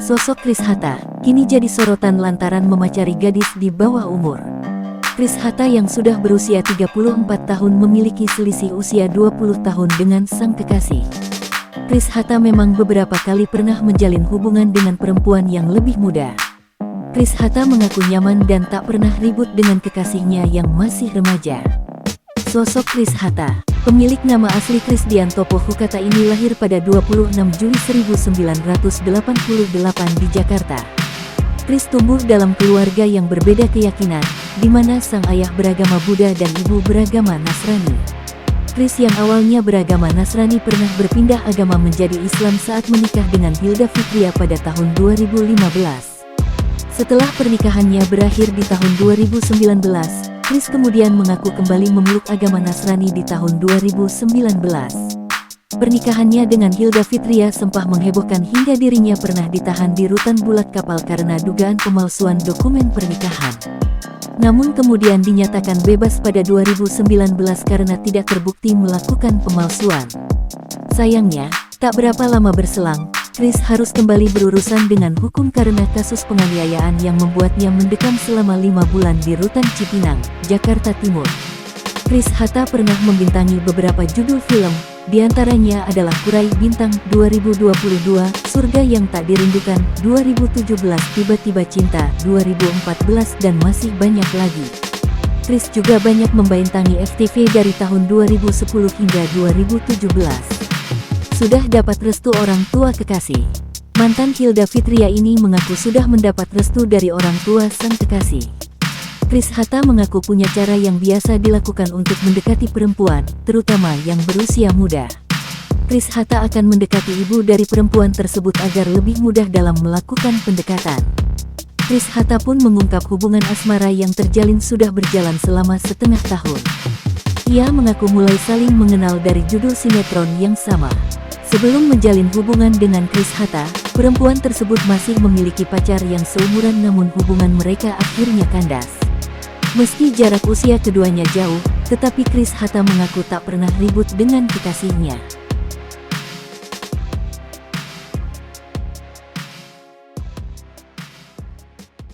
Sosok Chris Hatta kini jadi sorotan lantaran memacari gadis di bawah umur. Chris Hatta yang sudah berusia 34 tahun memiliki selisih usia 20 tahun dengan sang kekasih. Chris Hatta memang beberapa kali pernah menjalin hubungan dengan perempuan yang lebih muda. Chris Hatta mengaku nyaman dan tak pernah ribut dengan kekasihnya yang masih remaja. Sosok Chris Hatta, pemilik nama asli Krisdianto Pohukata ini lahir pada 26 Juli 1988 di Jakarta. Chris tumbuh dalam keluarga yang berbeda keyakinan, di mana sang ayah beragama Buddha dan ibu beragama Nasrani. Chris yang awalnya beragama Nasrani pernah berpindah agama menjadi Islam saat menikah dengan Hilda Fitria pada tahun 2015. Setelah pernikahannya berakhir di tahun 2019, Chris kemudian mengaku kembali memeluk agama Nasrani di tahun 2019. Pernikahannya dengan Hilda Fitria sempat menghebohkan hingga dirinya pernah ditahan di rutan Bulat Kapal karena dugaan pemalsuan dokumen pernikahan. Namun kemudian dinyatakan bebas pada 2019 karena tidak terbukti melakukan pemalsuan. Sayangnya, tak berapa lama berselang, Chris harus kembali berurusan dengan hukum karena kasus penganiayaan yang membuatnya mendekam selama 5 bulan di rutan Cipinang, Jakarta Timur. Chris Hatta pernah membintangi beberapa judul film, diantaranya adalah Kurai Bintang 2022, Surga yang Tak Dirindukan 2017, Tiba-Tiba Cinta 2014 dan masih banyak lagi. Chris juga banyak membintangi FTV dari tahun 2010 hingga 2017. Sudah dapat restu orang tua kekasih. Mantan Hilda Fitria ini mengaku sudah mendapat restu dari orang tua sang kekasih. Chris Hatta mengaku punya cara yang biasa dilakukan untuk mendekati perempuan, terutama yang berusia muda. Chris Hatta akan mendekati ibu dari perempuan tersebut agar lebih mudah dalam melakukan pendekatan. Chris Hatta pun mengungkap hubungan asmara yang terjalin sudah berjalan selama setengah tahun. Ia mengaku mulai saling mengenal dari judul sinetron yang sama. Sebelum menjalin hubungan dengan Chris Hatta, perempuan tersebut masih memiliki pacar yang seumuran namun hubungan mereka akhirnya kandas. Meski jarak usia keduanya jauh, tetapi Chris Hatta mengaku tak pernah ribut dengan kekasihnya.